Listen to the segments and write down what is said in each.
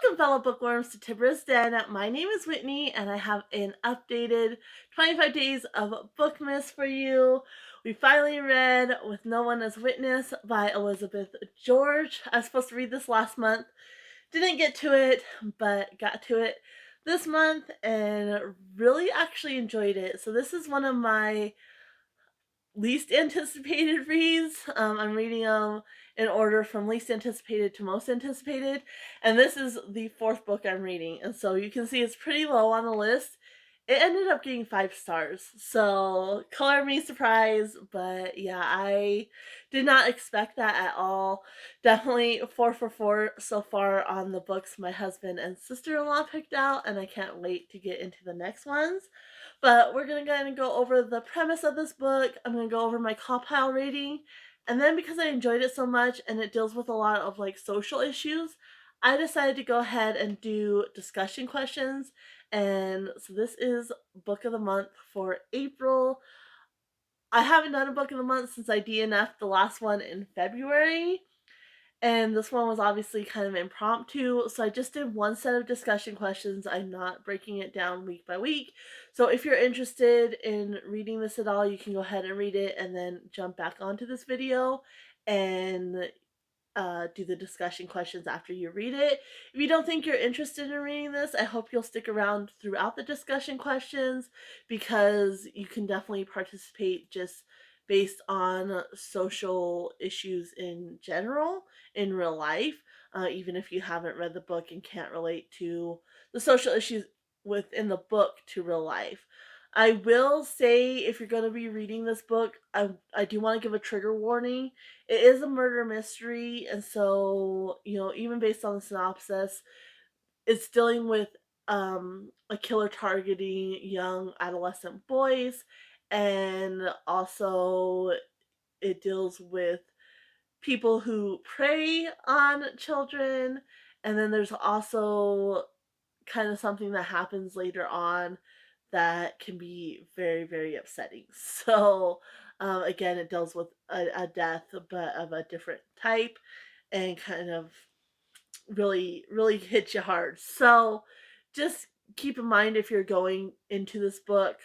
Welcome, fellow bookworms, to Tibra's Den. My name is Whitney, and I have an updated 25 Days of Bookmas for you. We finally read With No One as Witness by Elizabeth George. I was supposed to read this last month. Didn't get to it, but got to it this month and really actually enjoyed it. So this is one of my least anticipated reads. I'm reading them in order from least anticipated to most anticipated, and this is the fourth book I'm reading, and so you can see it's pretty low on the list. It ended up getting 5 stars, so color me surprised, but yeah, I did not expect that at all. Definitely 4 for 4 so far on the books my husband and sister-in-law picked out, and I can't wait to get into the next ones. But we're gonna go over the premise of this book. I'm gonna go over my CAWPILE rating, and then because I enjoyed it so much and it deals with a lot of like social issues, I decided to go ahead and do discussion questions. And so this is book of the month for April. I haven't done a book of the month since I DNF'd the last one in February. And this one was obviously kind of impromptu, so I just did one set of discussion questions. I'm not breaking it down week by week. So if you're interested in reading this at all, you can go ahead and read it and then jump back onto this video and do the discussion questions after you read it. If you don't think you're interested in reading this, I hope you'll stick around throughout the discussion questions because you can definitely participate just based on social issues in general in real life, even if you haven't read the book and can't relate to the social issues within the book to real life. I will say, if you're going to be reading this book, I do want to give a trigger warning. It is a murder mystery, and so, even based on the synopsis, it's dealing with a killer targeting young adolescent boys, and also it deals with people who prey on children, and then there's also kind of something that happens later on that can be very, very upsetting. So, again, it deals with a death, but of a different type, and kind of really, really hits you hard. So, just keep in mind if you're going into this book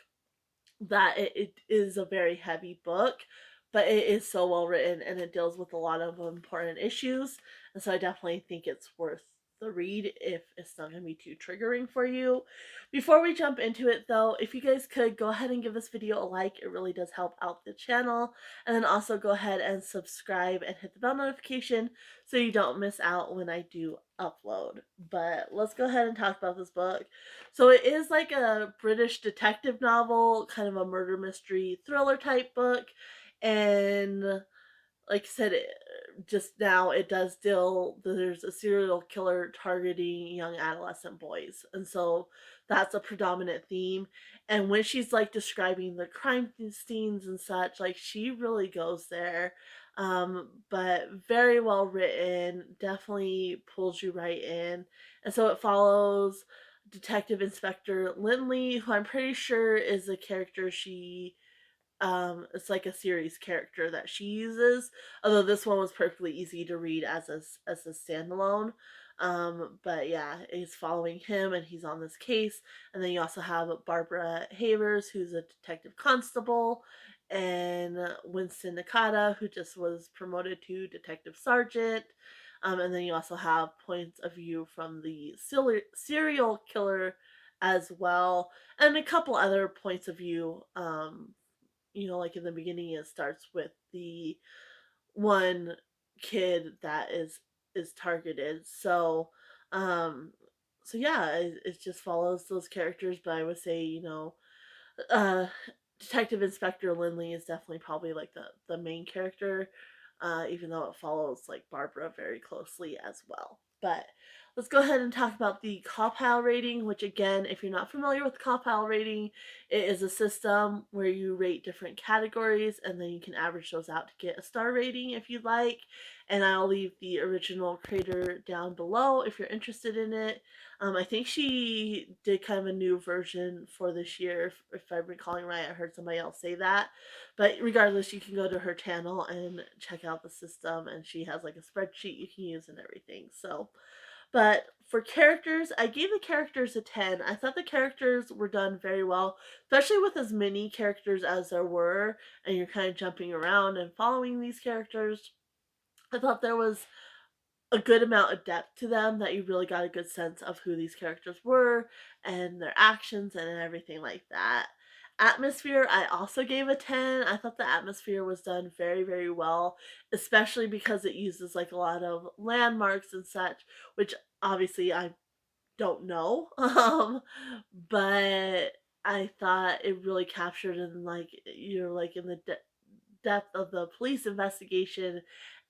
that it is a very heavy book, but it is so well written and it deals with a lot of important issues. And so I definitely think it's worth the read if it's not going to be too triggering for you. Before we jump into it though, if you guys could go ahead and give this video a like, it really does help out the channel. And then also go ahead and subscribe and hit the bell notification so you don't miss out when I do upload. But let's go ahead and talk about this book. So it is like a British detective novel, kind of a murder mystery thriller type book. And like I said, just now it does deal, there's a serial killer targeting young adolescent boys. And so that's a predominant theme. And when she's like describing the crime scenes and such, like she really goes there. But very well written, definitely pulls you right in. And so it follows Detective Inspector Lindley, who I'm pretty sure is a character it's like a series character that she uses. Although this one was perfectly easy to read as a standalone. But yeah, he's following him and he's on this case. And then you also have Barbara Havers, who's a detective constable, and Winston Nakata, who just was promoted to detective sergeant. And then you also have points of view from the serial killer as well, and a couple other points of view. Like in the beginning, it starts with the one kid that is targeted. Um, so yeah, it just follows those characters. But I would say, uh, Detective Inspector Lindley is definitely probably like the main character, even though it follows like Barbara very closely as well. But let's go ahead and talk about the CAWPILE rating, which again, if you're not familiar with CAWPILE rating, it is a system where you rate different categories and then you can average those out to get a star rating if you'd like. And I'll leave the original creator down below if you're interested in it. I think she did kind of a new version for this year, if I'm recalling right. I heard somebody else say that. But regardless, you can go to her channel and check out the system, and she has like a spreadsheet you can use and everything. So, but For characters, I gave the characters a 10. I thought the characters were done very well, especially with as many characters as there were, and you're kind of jumping around and following these characters. I thought there was a good amount of depth to them, that you really got a good sense of who these characters were and their actions and everything like that. Atmosphere, I also gave a 10. I thought the atmosphere was done very, very well, especially because it uses like a lot of landmarks and such, which obviously I don't know. But I thought it really captured in like you're like in the depth of the police investigation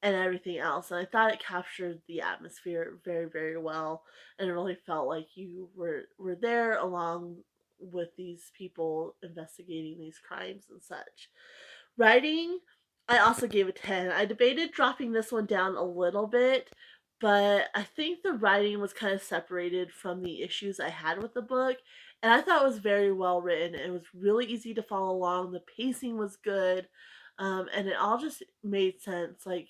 and everything else. And I thought it captured the atmosphere very, very well, and it really felt like you were there along with these people investigating these crimes and such. Writing, I also gave a 10. I debated dropping this one down a little bit, but I think the writing was kind of separated from the issues I had with the book. And I thought it was very well written. It was really easy to follow along. The pacing was good. And it all just made sense. Like,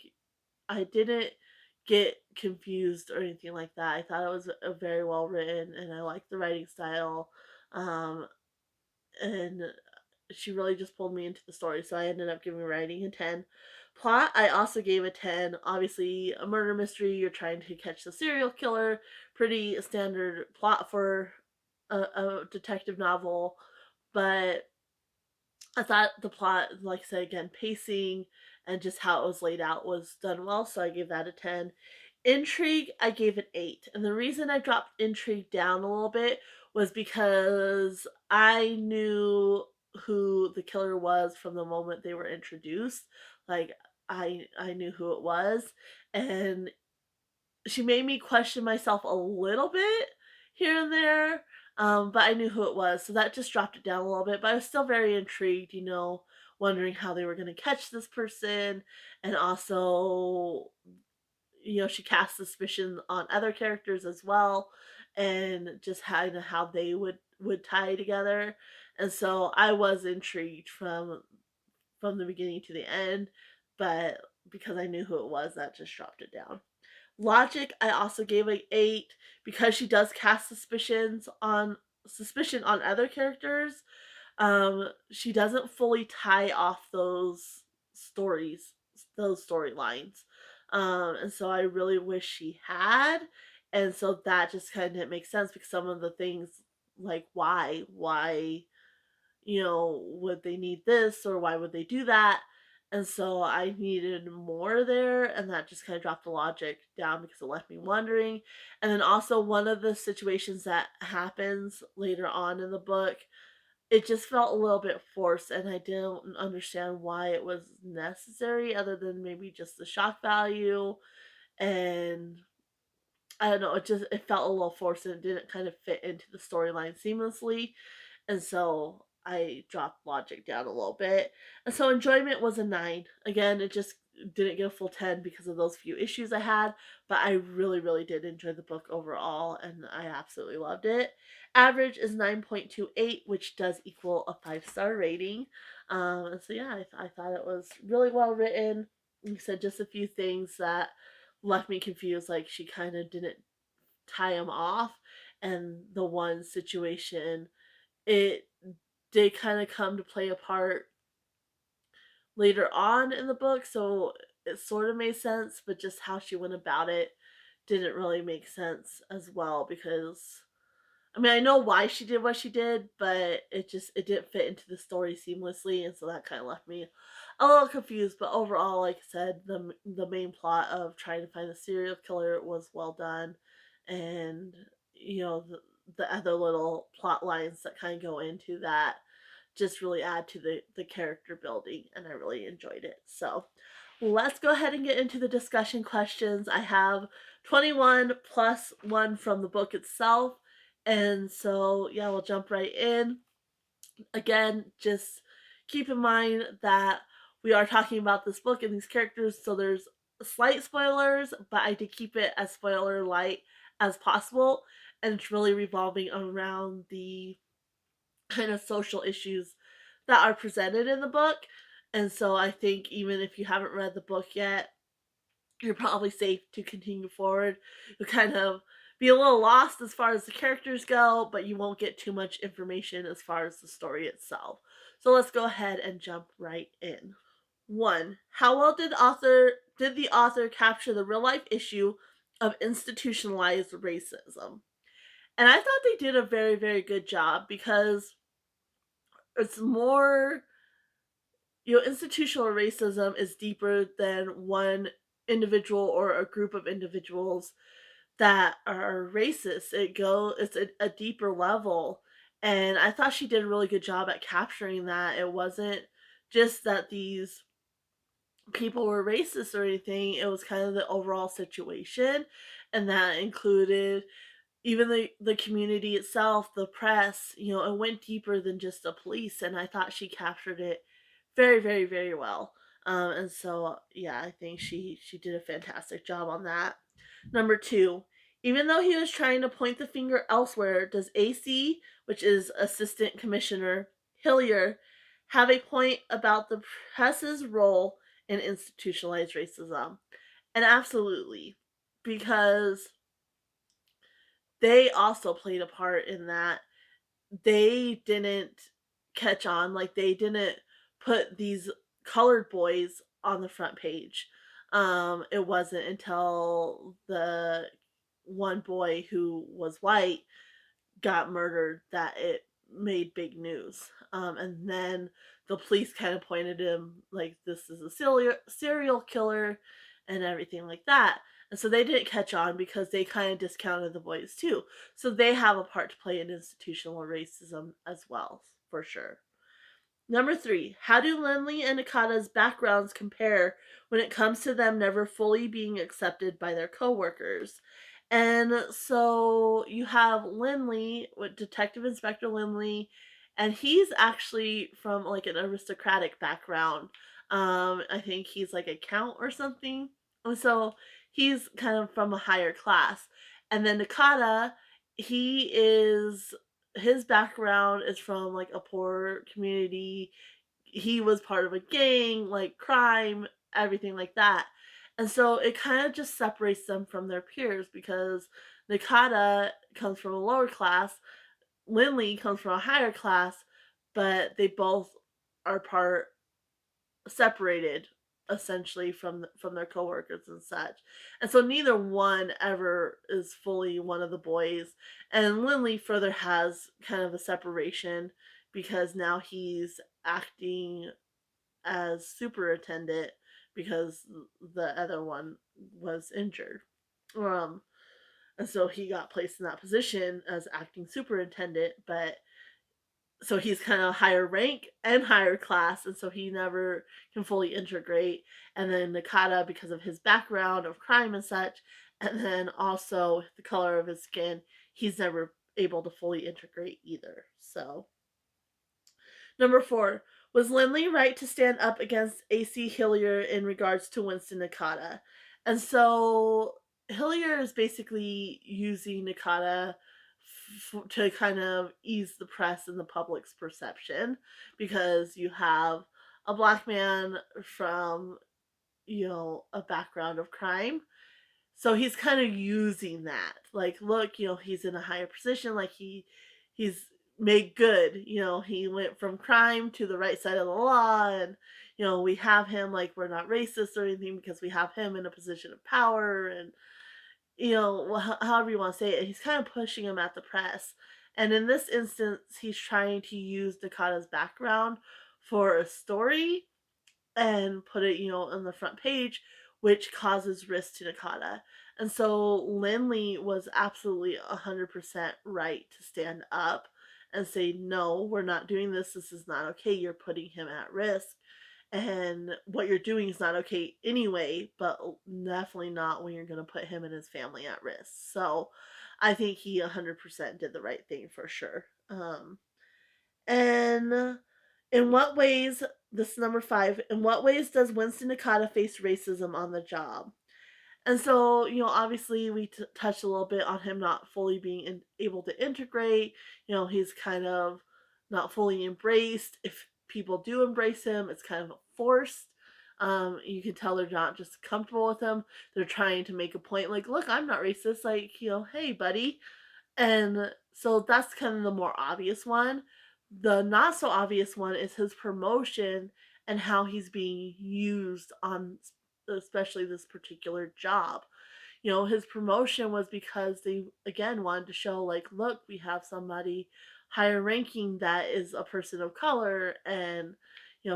I didn't get confused or anything like that. I thought it was a very well written, and I liked the writing style. Um, and she really just pulled me into the story, so I ended up giving writing a 10. Plot, I also gave a 10. Obviously, a murder mystery, you're trying to catch the serial killer. Pretty standard plot for a detective novel, but I thought the plot, like I said again, pacing and just how it was laid out was done well, so I gave that a 10. Intrigue, I gave it 8. And the reason I dropped intrigue down a little bit was because I knew who the killer was from the moment they were introduced. Like, I knew who it was, and she made me question myself a little bit here and there, but I knew who it was, so that just dropped it down a little bit. But I was still very intrigued, wondering how they were going to catch this person, and also, she cast suspicion on other characters as well, and just how they would tie together. And so I was intrigued from the beginning to the end, but because I knew who it was, that just dropped it down. Logic, I also gave a 8 because she does cast suspicion on other characters. She doesn't fully tie off those storylines. And so I really wish she had. And so that just kind of didn't make sense, because some of the things, like why would they need this, or why would they do that? And so I needed more there, and that just kind of dropped the logic down because it left me wondering. And then also, one of the situations that happens later on in the book, it just felt a little bit forced, and I didn't understand why it was necessary, other than maybe just the shock value. And I don't know, it felt a little forced, and it didn't kind of fit into the storyline seamlessly. And so I dropped logic down a little bit. And so enjoyment was a 9. Again, it just didn't get a full 10 because of those few issues I had, but I really, really did enjoy the book overall, and I absolutely loved it. Average is 9.28, which does equal a 5-star rating. And so, yeah, I thought it was really well written. Like I said, just a few things that left me confused, like she kind of didn't tie them off, and the one situation, it did kind of come to play a part later on in the book, so it sort of made sense, but just how she went about it didn't really make sense as well, because I mean, I know why she did what she did, but it didn't fit into the story seamlessly, and so that kind of left me a little confused. But overall, like I said, the main plot of trying to find the serial killer was well done, and the other little plot lines that kind of go into that just really add to the character building, and I really enjoyed it. So let's go ahead and get into the discussion questions. I have 21 plus one from the book itself. And so, yeah, we'll jump right in. Again, just keep in mind that we are talking about this book and these characters, so there's slight spoilers, but I did keep it as spoiler light as possible. And it's really revolving around the kind of social issues that are presented in the book. And so I think even if you haven't read the book yet, you're probably safe to continue forward. You'll kind of be a little lost as far as the characters go, but you won't get too much information as far as the story itself. So let's go ahead and jump right in. 1. How well did the author capture the real life issue of institutionalized racism? And I thought they did a very, very good job because it's more, institutional racism is deeper than one individual or a group of individuals that are racist. It's a deeper level. And I thought she did a really good job at capturing that. It wasn't just that these people were racist or anything, it was kind of the overall situation. And that included even the community itself, the press, it went deeper than just the police. And I thought she captured it very, very, very well. And so, yeah, I think she did a fantastic job on that. Number 2, even though he was trying to point the finger elsewhere, does AC, which is Assistant Commissioner Hillier, have a point about the press's role in institutionalized racism? And absolutely, because they also played a part in that. They didn't catch on, like, they didn't put these colored boys on the front page. It wasn't until the one boy who was white got murdered that it made big news. And then the police kind of pointed him like this is a serial killer and everything like that. And so they didn't catch on because they kind of discounted the boys too. So they have a part to play in institutional racism as well, for sure. Number 3, how do Lindley and Nakata's backgrounds compare when it comes to them never fully being accepted by their coworkers? And so you have Lindley, with Detective Inspector Lindley, and he's actually from like an aristocratic background. I think he's like a count or something. And so he's kind of from a higher class. And then Nakata, he is his background is from like a poor community. He was part of a gang, like crime, everything like that. And so it kind of just separates them from their peers because Nakata comes from a lower class, Lindley comes from a higher class, but they both are part separated essentially from their coworkers and such. And so neither one ever is fully one of the boys. And Lindley further has kind of a separation because now he's acting as superintendent because the other one was injured. Um and so he got placed in that position as acting superintendent, but so he's kind of higher rank and higher class, and so he never can fully integrate. And then Nakata, because of his background of crime and such, and then also the color of his skin, he's never able to fully integrate either. So number 4, was Lindley right to stand up against AC Hillier in regards to Winston Nakata? And so Hillier is basically using Nakata to kind of ease the press and the public's perception because you have a black man from, a background of crime, so he's kind of using that. Like, look, he's in a higher position. Like he's made good. He went from crime to the right side of the law, and we have him like we're not racist or anything because we have him in a position of power, and however you want to say it. He's kind of pushing him at the press, and in this instance, he's trying to use Dakata's background for a story and put it, on the front page, which causes risk to Nakata. And so Lindley was absolutely 100% right to stand up and say, no, we're not doing this. This is not okay. You're putting him at risk. And what you're doing is not okay anyway, but definitely not when you're going to put him and his family at risk. So I think he 100% did the right thing for sure. And in what ways, this is number 5, in what ways does Winston Nakata face racism on the job? And so, obviously, we touched a little bit on him not fully being able to integrate. He's kind of not fully embraced. If people do embrace him, it's kind of forced. You can tell they're not just comfortable with him. They're trying to make a point like, look, I'm not racist. Like, hey, buddy. And so that's kind of the more obvious one. The not so obvious one is his promotion and how he's being used on especially this particular job. His promotion was because they again wanted to show like, look, we have somebody higher ranking that is a person of color, and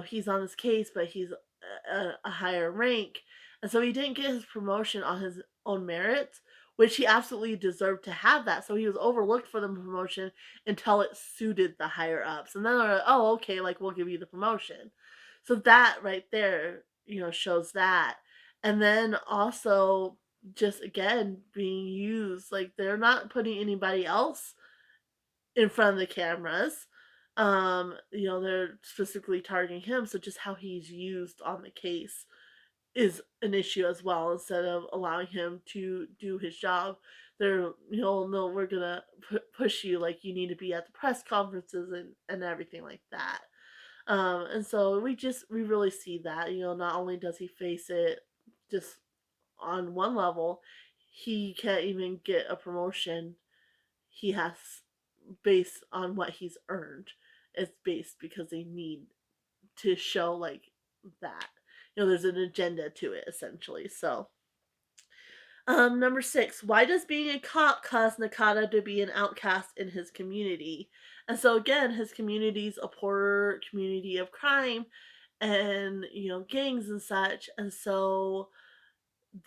he's on this case, but he's a higher rank, and so he didn't get his promotion on his own merits, which he absolutely deserved to have that. So he was overlooked for the promotion until it suited the higher ups, and then they're like, oh, okay, like we'll give you the promotion. So that right there, shows that. And then also just again being used, like they're not putting anybody else in front of the cameras. They're specifically targeting him, so just how he's used on the case is an issue as well. Instead of allowing him to do his job, they're no, we're gonna push you, like you need to be at the press conferences and everything like that. And so we really see that, not only does he face it just on one level, he can't even get a promotion. He has based on what he's earned. It's based because they need to show like that. There's an agenda to it essentially. So number 6, why does being a cop cause Nakata to be an outcast in his community? And so again, his community's a poorer community of crime and gangs and such, and so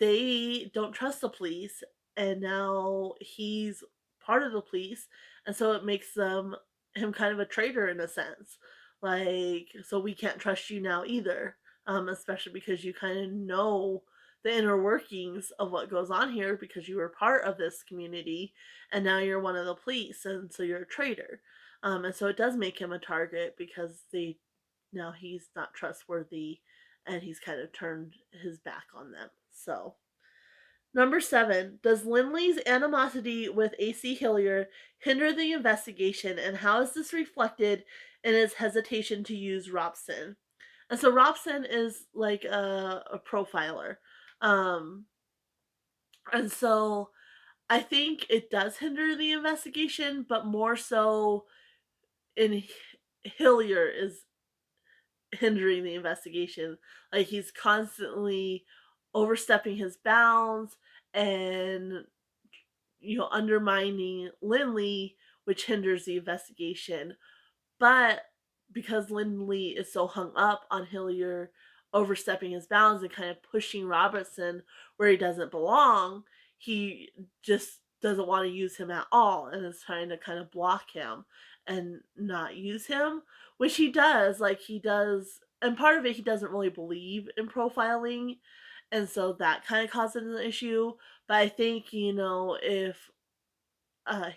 they don't trust the police, and now he's part of the police, and so it makes him kind of a traitor in a sense. Like, so we can't trust you now either, especially because you kind of know the inner workings of what goes on here because you were part of this community, and now you're one of the police, and so you're a traitor. And so it does make him a target because they now he's not trustworthy, and he's kind of turned his back on them. So, number 7, does Lindley's animosity with AC Hillier hinder the investigation, and how is this reflected in his hesitation to use Robson? And so Robson is like a profiler. Um, and so I think it does hinder the investigation, but more so in Hillier is hindering the investigation. Like he's constantly overstepping his bounds and undermining Lindley, which hinders the investigation. But because Lindley is so hung up on Hillier overstepping his bounds and kind of pushing Robertson where he doesn't belong, he just doesn't want to use him at all and is trying to kind of block him and not use him, which he does. Like, he does, and part of it, he doesn't really believe in profiling. And so that kind of causes an issue. But I think, if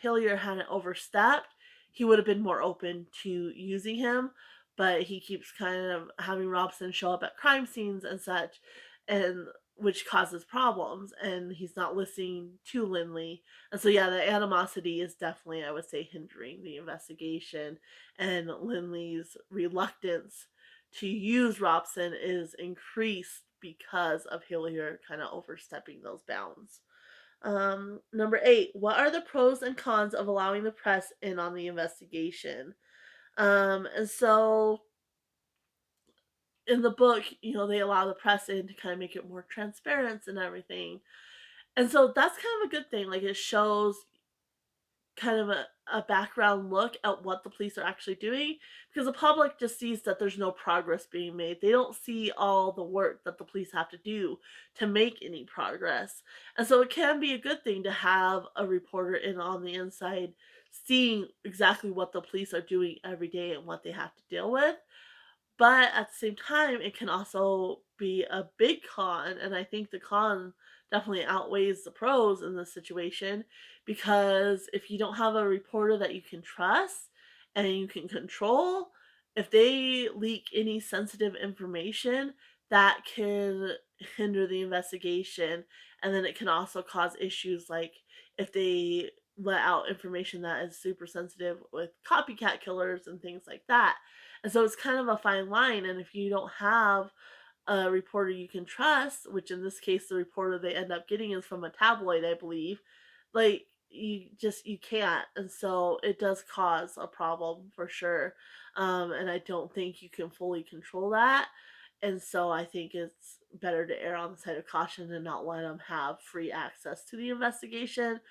Hillier hadn't overstepped, he would have been more open to using him. But he keeps kind of having Robson show up at crime scenes and such, and which causes problems. And he's not listening to Lindley, and so yeah, the animosity is definitely, I would say, hindering the investigation. And Lindley's reluctance to use Robson is increased because of Hillier kind of overstepping those bounds. Number 8, what are the pros and cons of allowing the press in on the investigation? And so in the book, they allow the press in to kind of make it more transparent and everything. And so that's kind of a good thing. Like, it shows kind of a background look at what the police are actually doing, because the public just sees that there's no progress being made. They don't see all the work that the police have to do to make any progress. And so it can be a good thing to have a reporter in on the inside seeing exactly what the police are doing every day and what they have to deal with. But at the same time, it can also be a big con, and I think the con definitely outweighs the pros in this situation, because if you don't have a reporter that you can trust and you can control, if they leak any sensitive information, that can hinder the investigation, and then it can also cause issues like if they let out information that is super sensitive with copycat killers and things like that. And so it's kind of a fine line. And if you don't have a reporter you can trust, which in this case the reporter they end up getting is from a tabloid, I believe, like you can't, and so it does cause a problem for sure. And I don't think you can fully control that. And so I think it's better to err on the side of caution and not let them have free access to the investigation.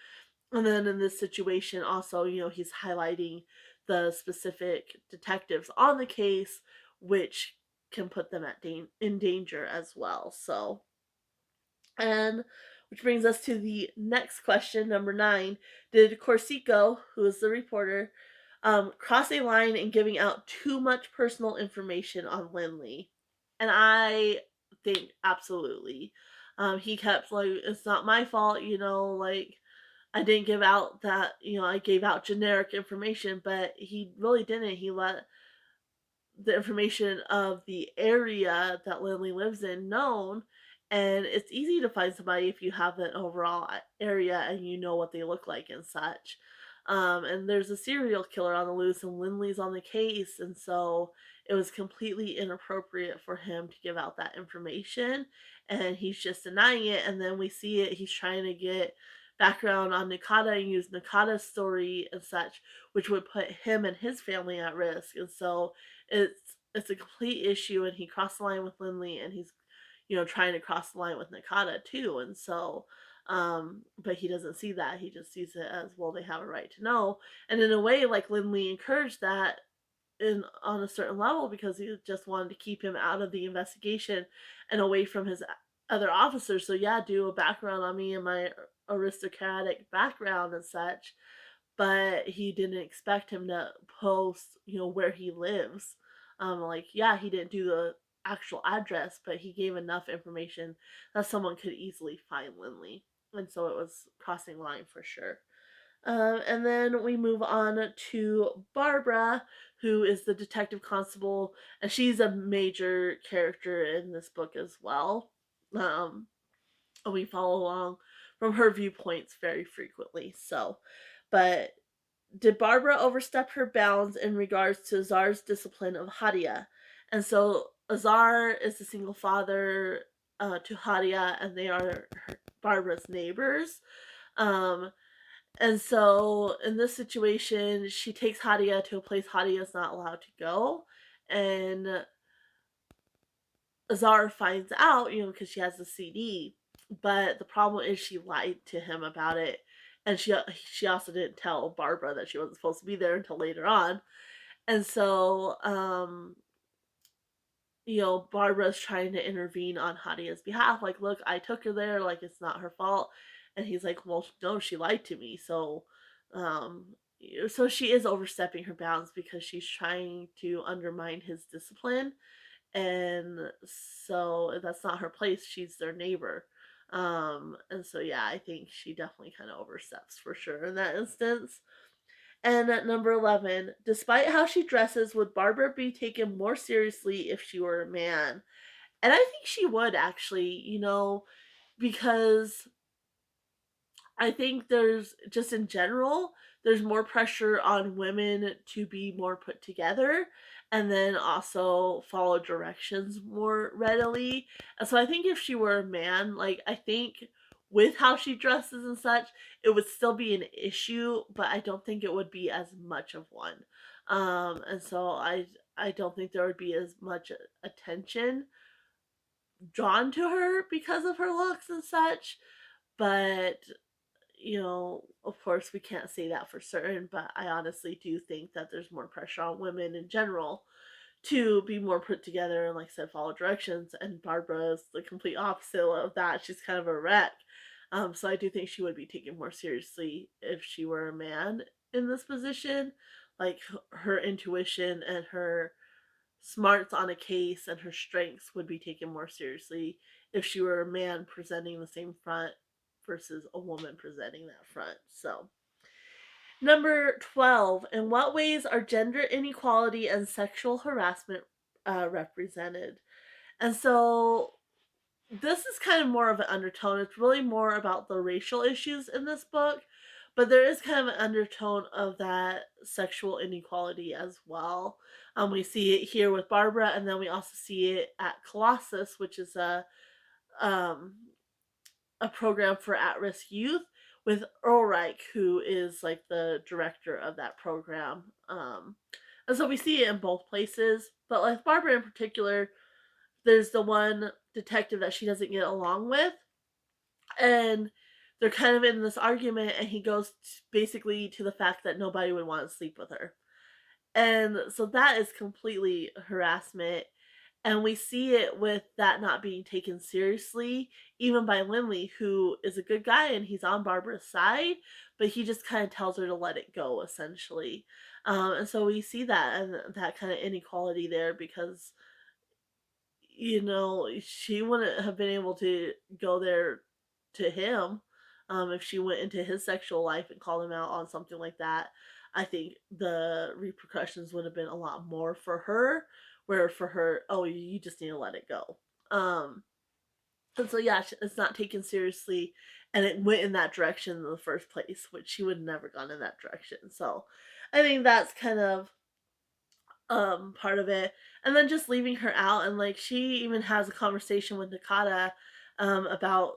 And then in this situation, also, he's highlighting the specific detectives on the case, which can put them in danger as well. So, and which brings us to the next question, number 9. Did Corsico, who is the reporter, cross a line in giving out too much personal information on Lindley? And I think absolutely. He kept like, it's not my fault, like I didn't give out that, I gave out generic information, but he really didn't. He let the information of the area that Lindley lives in known. And it's easy to find somebody if you have an overall area and you know what they look like and such. And there's a serial killer on the loose, and Lindley's on the case, and so it was completely inappropriate for him to give out that information. And he's just denying it. And then we see it, he's trying to get background on Nakata and use Nakata's story and such, which would put him and his family at risk. And so it's a complete issue, and he crossed the line with Lindley, and he's trying to cross the line with Nakata too. And so but he doesn't see that. He just sees it as, well, they have a right to know. And in a way, like, Lindley encouraged that in on a certain level, because he just wanted to keep him out of the investigation and away from his other officers. So yeah, do a background on me and my aristocratic background and such, but he didn't expect him to post, where he lives. Like, yeah, he didn't do the actual address, but he gave enough information that someone could easily find Lindley. And so it was crossing line for sure. And then we move on to Barbara, who is the detective constable, and she's a major character in this book as well. And we follow along from her viewpoints very frequently. So, but did Barbara overstep her bounds in regards to Azar's discipline of Hadia? And so Azar is the single father to Hadia, and they are Barbara's neighbors. Um, and so in this situation, she takes Hadia to a place Hadia is not allowed to go. And Azar finds out, because she has the CD. But the problem is she lied to him about it. And she also didn't tell Barbara that she wasn't supposed to be there until later on. And so, Barbara's trying to intervene on Hadia's behalf. Like, look, I took her there. Like, it's not her fault. And he's like, well, no, she lied to me. Um, so she is overstepping her bounds because she's trying to undermine his discipline. And so that's not her place. She's their neighbor. And so, yeah, I think she definitely kind of oversteps for sure in that instance. And at number 11, despite how she dresses, would Barbara be taken more seriously if she were a man? And I think she would, actually, because I think there's just in general, there's more pressure on women to be more put together and then also follow directions more readily. And so I think if she were a man, like, I think with how she dresses and such, it would still be an issue, but I don't think it would be as much of one. And so I don't think there would be as much attention drawn to her because of her looks and such. But of course, we can't say that for certain, but I honestly do think that there's more pressure on women in general to be more put together and, like I said, follow directions. And Barbara is the complete opposite of that. She's kind of a wreck. So I do think she would be taken more seriously if she were a man in this position. Like, her intuition and her smarts on a case and her strengths would be taken more seriously if she were a man presenting the same front versus a woman presenting that front. So, number 12, in what ways are gender inequality and sexual harassment represented? And so, this is kind of more of an undertone. It's really more about the racial issues in this book, but there is kind of an undertone of that sexual inequality as well. We see it here with Barbara, and then we also see it at Colossus, which is um, a program for at-risk youth with Ulrich, who is like the director of that program. And so we see it in both places, but like Barbara in particular, there's the one detective that she doesn't get along with, and they're kind of in this argument, and he goes basically to the fact that nobody would want to sleep with her. And so that is completely harassment. And we see it with that not being taken seriously, even by Lindley, who is a good guy and he's on Barbara's side, but he just kind of tells her to let it go, essentially. And so we see that and that kind of inequality there because, she wouldn't have been able to go there to him if she went into his sexual life and called him out on something like that. I think the repercussions would have been a lot more for her, where for her, oh, you just need to let it go. Um, and so, yeah, it's not taken seriously, and it went in that direction in the first place, which she would have never gone in that direction. So I think that's kind of part of it, and then just leaving her out, and like she even has a conversation with Nakata about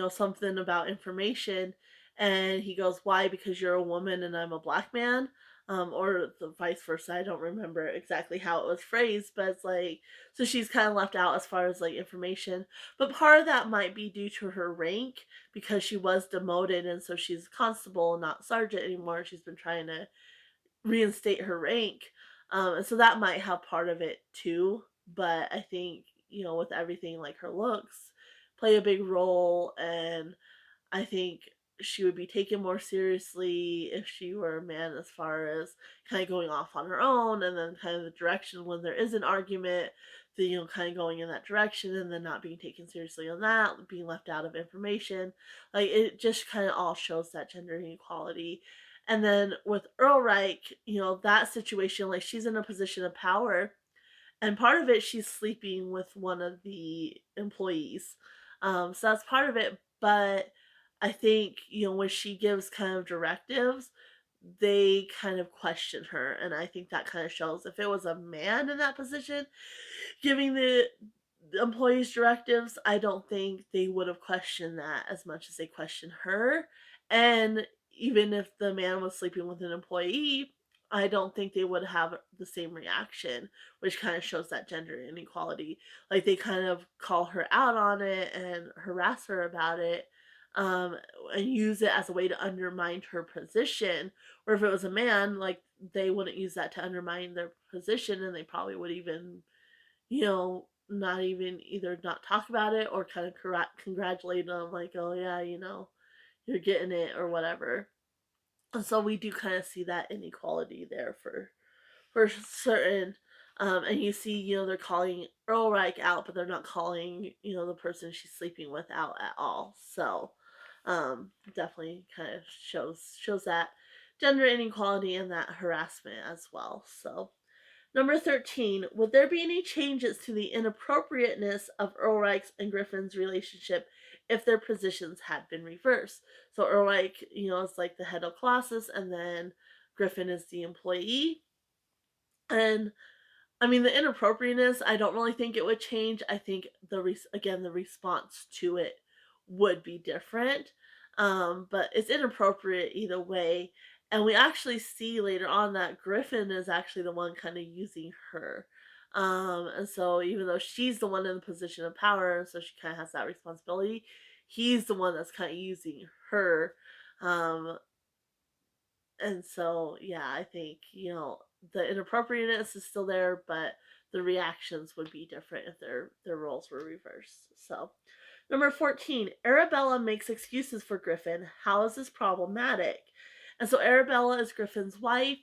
something about information, and he goes, why? Because you're a woman and I'm a black man, or the vice versa. I don't remember exactly how it was phrased, but it's like, so she's kind of left out as far as like information, but part of that might be due to her rank, because she was demoted, and so she's constable, not sergeant anymore. She's been trying to reinstate her rank. And so that might have part of it too. But I think, with everything, like her looks play a big role. And I think she would be taken more seriously if she were a man, as far as kind of going off on her own, and then kind of the direction when there is an argument, then kind of going in that direction, and then not being taken seriously on that, being left out of information. Like, it just kind of all shows that gender inequality. And then with Earlreich, that situation, like she's in a position of power, and part of it, she's sleeping with one of the employees. So that's part of it. But I think, when she gives kind of directives, they kind of question her. And I think that kind of shows, if it was a man in that position giving the employees directives, I don't think they would have questioned that as much as they question her. And even if the man was sleeping with an employee, I don't think they would have the same reaction, which kind of shows that gender inequality. Like, they kind of call her out on it and harass her about it, um, and use it as a way to undermine her position. Or if it was a man, like, they wouldn't use that to undermine their position, and they probably would even, not even either not talk about it or kind of congratulate them, like, oh yeah, you're getting it or whatever. And so we do kind of see that inequality there for certain. And you see, they're calling Earlreich out, but they're not calling, the person she's sleeping with out at all. So definitely kind of shows that gender inequality and that harassment as well. So number 13, would there be any changes to the inappropriateness of Ulrich's and Griffin's relationship if their positions had been reversed? So Ulrich, is like the head of Colossus, and then Griffin is the employee. And I mean, the inappropriateness, I don't really think it would change. I think the response to it would be different. But it's inappropriate either way. And we actually see later on that Griffin is actually the one kind of using her. And so even though she's the one in the position of power, so she kind of has that responsibility, he's the one that's kind of using her. Um, and so, yeah, I think, the inappropriateness is still there, but the reactions would be different if their roles were reversed. So, number 14, Arabella makes excuses for Griffin. How is this problematic? And so Arabella is Griffin's wife,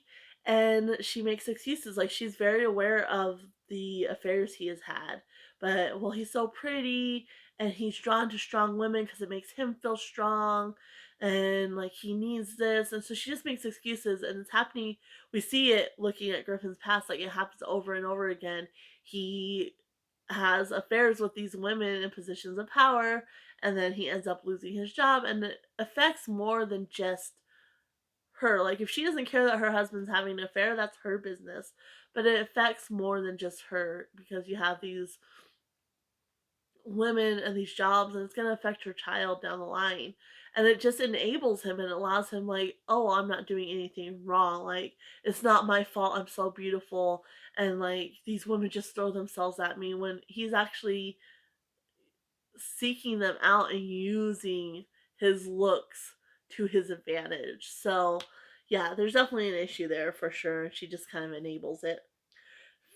and she makes excuses. Like, she's very aware of the affairs he has had. But, well, he's so pretty, and he's drawn to strong women because it makes him feel strong, and like he needs this. And so she just makes excuses, and it's happening. We see it looking at Griffin's past, like it happens over and over again. He has affairs with these women in positions of power, and then he ends up losing his job, and it affects more than just her. Like, if she doesn't care that her husband's having an affair, that's her business. But it affects more than just her because you have these women and these jobs, and it's going to affect her child down the line. And it just enables him and allows him, like, oh, I'm not doing anything wrong. Like, it's not my fault. I'm so beautiful. And like, these women just throw themselves at me when he's actually seeking them out and using his looks to his advantage. So, yeah, there's definitely an issue there for sure. She just kind of enables it.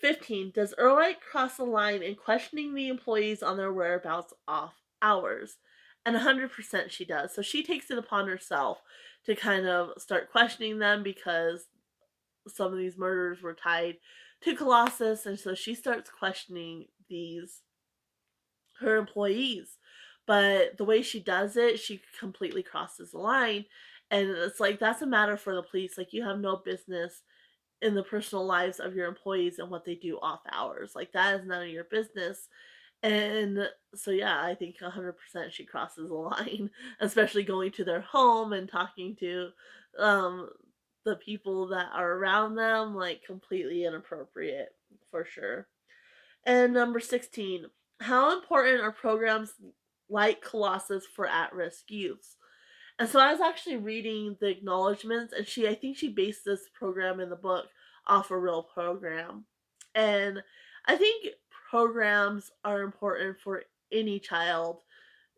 15. Does Earlite cross the line in questioning the employees on their whereabouts off hours? And 100% she does. So she takes it upon herself to kind of start questioning them because some of these murders were tied to Colossus. And so she starts questioning these her employees. But the way she does it, she completely crosses the line. And it's like, that's a matter for the police. Like, you have no business in the personal lives of your employees and what they do off hours. Like, that is none of your business. And so, yeah, I think 100% she crosses the line, especially going to their home and talking to um, the people that are around them, like, completely inappropriate for sure. And number 16, how important are programs like Colossus for at risk youths? And so I was actually reading the acknowledgments, and I think she based this program in the book off a real program. And I think programs are important for any child,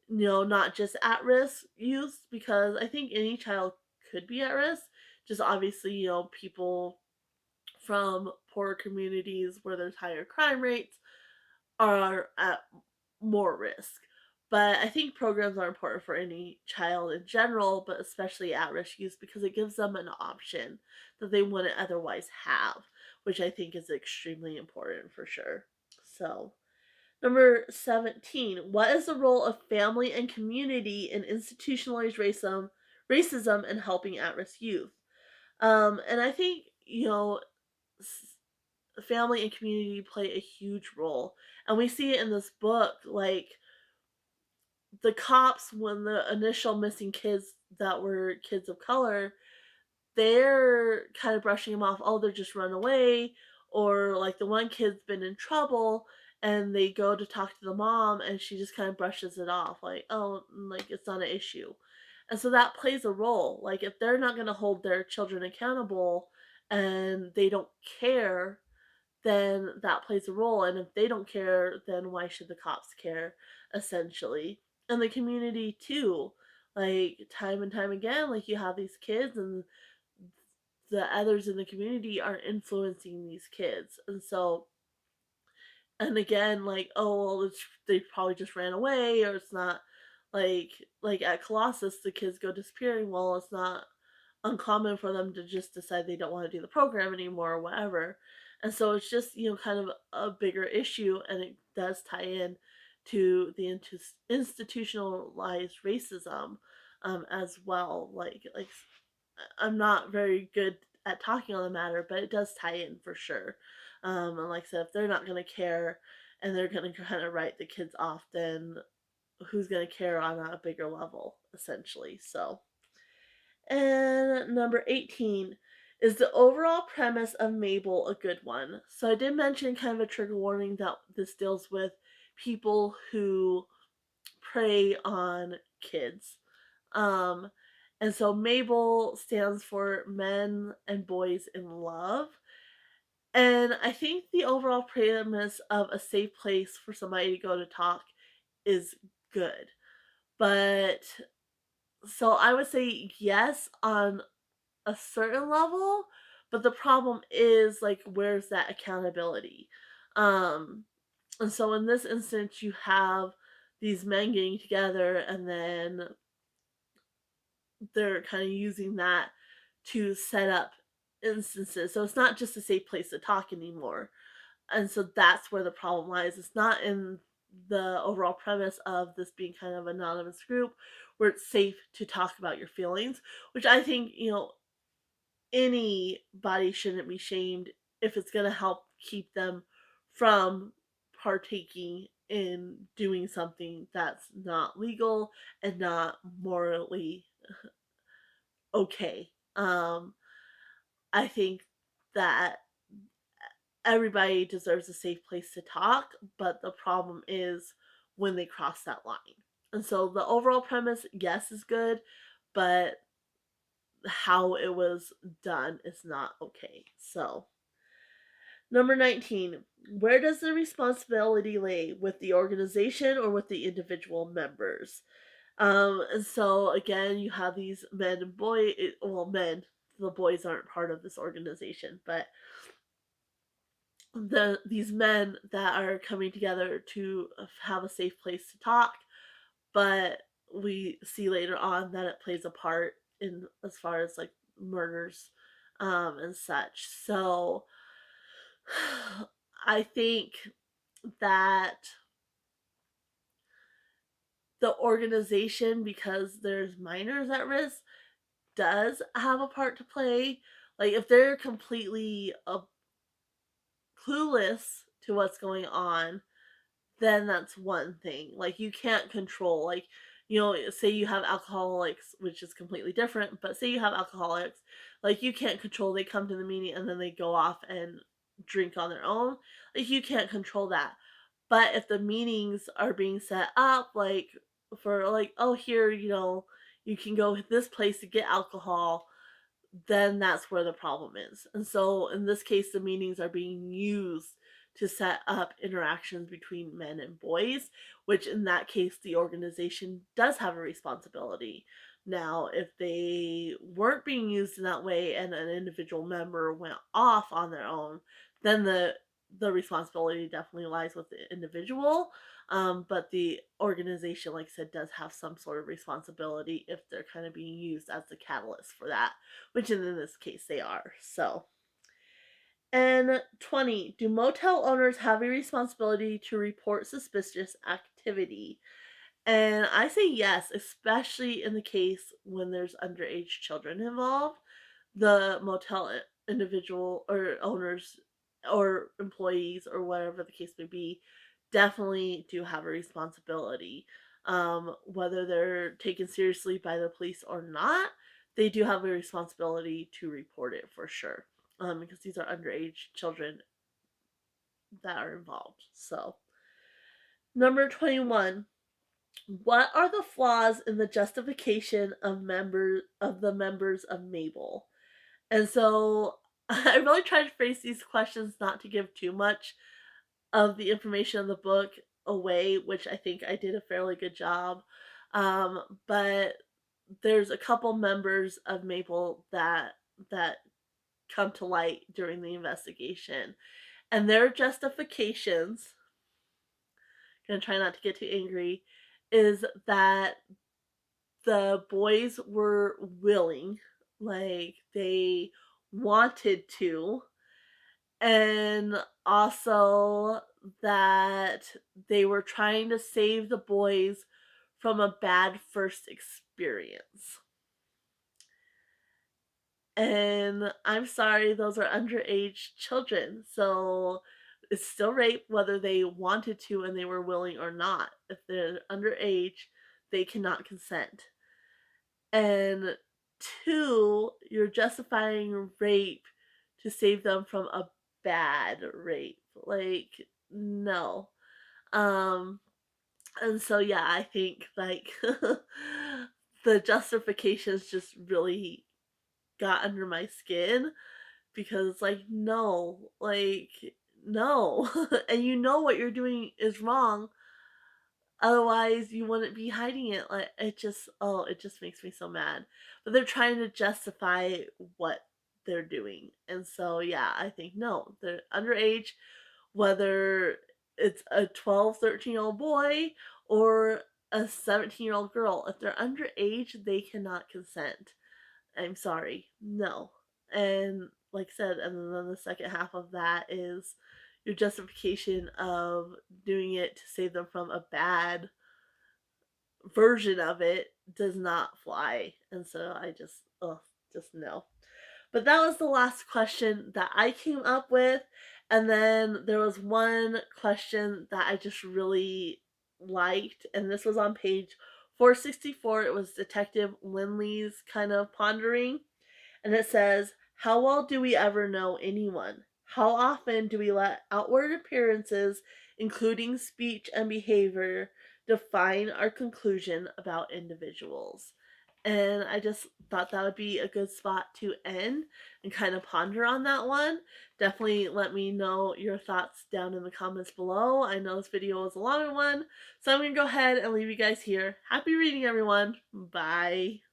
not just at risk youth, because I think any child could be at risk. Just obviously, people from poor communities where there's higher crime rates are at more risk. But I think programs are important for any child in general, but especially at risk youth because it gives them an option that they wouldn't otherwise have, which I think is extremely important for sure. So, number 17, what is the role of family and community in institutionalized racism and helping at risk youth? And I think, family and community play a huge role. And we see it in this book, like the cops, when the initial missing kids that were kids of color, they're kind of brushing them off. Oh, they're just run away. Or like the one kid's been in trouble and they go to talk to the mom and she just kind of brushes it off. Like, oh, like it's not an issue. And so that plays a role. Like if they're not going to hold their children accountable and they don't care, then that plays a role. And if they don't care, then why should the cops care, essentially? And the community, too. Like, time and time again, like, you have these kids, and the others in the community are influencing these kids. And so, and again, like, oh, well, they probably just ran away, or it's not like at Colossus, the kids go disappearing. Well, it's not uncommon for them to just decide they don't want to do the program anymore or whatever. And so it's just, kind of a bigger issue, and it does tie in to the institutionalized racism as well. Like I'm not very good at talking on the matter, but it does tie in for sure. And like I said, if they're not going to care and they're going to kind of write the kids off, then who's going to care on a bigger level, essentially? So, and number 18, is the overall premise of Mabel a good one? So I did mention kind of a trigger warning that this deals with people who prey on kids. Um, and so Mabel stands for Men and Boys in Love. And I think the overall premise of a safe place for somebody to go to talk is good. But so I would say yes on a certain level, but the problem is like where's that accountability? Um and so in this instance you have these men getting together and then they're kind of using that to set up instances. So it's not just a safe place to talk anymore. And so that's where the problem lies. It's not in the overall premise of this being kind of an anonymous group where it's safe to talk about your feelings, which I think, anybody shouldn't be shamed if it's going to help keep them from partaking in doing something that's not legal and not morally okay. I think that everybody deserves a safe place to talk, but the problem is when they cross that line. And so the overall premise, yes, is good, but how it was done is not okay. So, number 19, where does the responsibility lay, with the organization or with the individual members? And so again, you have these men and boys, well, men, the boys aren't part of this organization, but these men that are coming together to have a safe place to talk, but we see later on that it plays a part in as far as like murders and such. So I think that the organization, because there's minors at risk, does have a part to play. Like if they're completely clueless to what's going on, then that's one thing. Like you can't control, like, say you have alcoholics, which is completely different, but say you have alcoholics, like you can't control, they come to the meeting and then they go off and drink on their own. Like you can't control that. But if the meetings are being set up like for like, oh, here, you can go this place to get alcohol, then that's where the problem is. And so in this case, the meetings are being used to set up interactions between men and boys, which in that case, the organization does have a responsibility. Now, if they weren't being used in that way and an individual member went off on their own, then the responsibility definitely lies with the individual. But the organization, like I said, does have some sort of responsibility if they're kind of being used as the catalyst for that, which in this case they are. So, and 20, do motel owners have a responsibility to report suspicious activity? And I say yes, especially in the case when there's underage children involved. The motel individual or owners or employees or whatever the case may be definitely do have a responsibility. Whether they're taken seriously by the police or not, they do have a responsibility to report it for sure. Because these are underage children that are involved. So, number 21, what are the flaws in the justification of the members of Mabel? And so I really tried to phrase these questions not to give too much of the information in the book away, which I think I did a fairly good job. But there's a couple members of Mabel that come to light during the investigation, and their justifications, gonna try not to get too angry, is that the boys were willing, like they wanted to, and also that they were trying to save the boys from a bad first experience. And I'm sorry, those are underage children. So it's still rape whether they wanted to and they were willing or not. If they're underage, they cannot consent. And two, you're justifying rape to save them from a bad rape. Like, no. Um, and so yeah, I think like the justifications just really got under my skin because like no. And you know what you're doing is wrong, otherwise you wouldn't be hiding it. Like it just makes me so mad, but they're trying to justify what they're doing. And so yeah, I think no, they're underage, whether it's a 12, 13-year-old boy or a 17-year-old girl. If they're underage, they cannot consent. I'm sorry, no. And like I said, and then the second half of that is your justification of doing it to save them from a bad version of it does not fly. And so I just no. But that was the last question that I came up with. And then there was one question that I just really liked, and this was on page 464. It was Detective Lindley's kind of pondering. And it says, "How well do we ever know anyone? How often do we let outward appearances, including speech and behavior, define our conclusion about individuals?" And I just thought that would be a good spot to end and kind of ponder on that one. Definitely let me know your thoughts down in the comments below. I know this video was a longer one, so I'm going to go ahead and leave you guys here. Happy reading, everyone. Bye.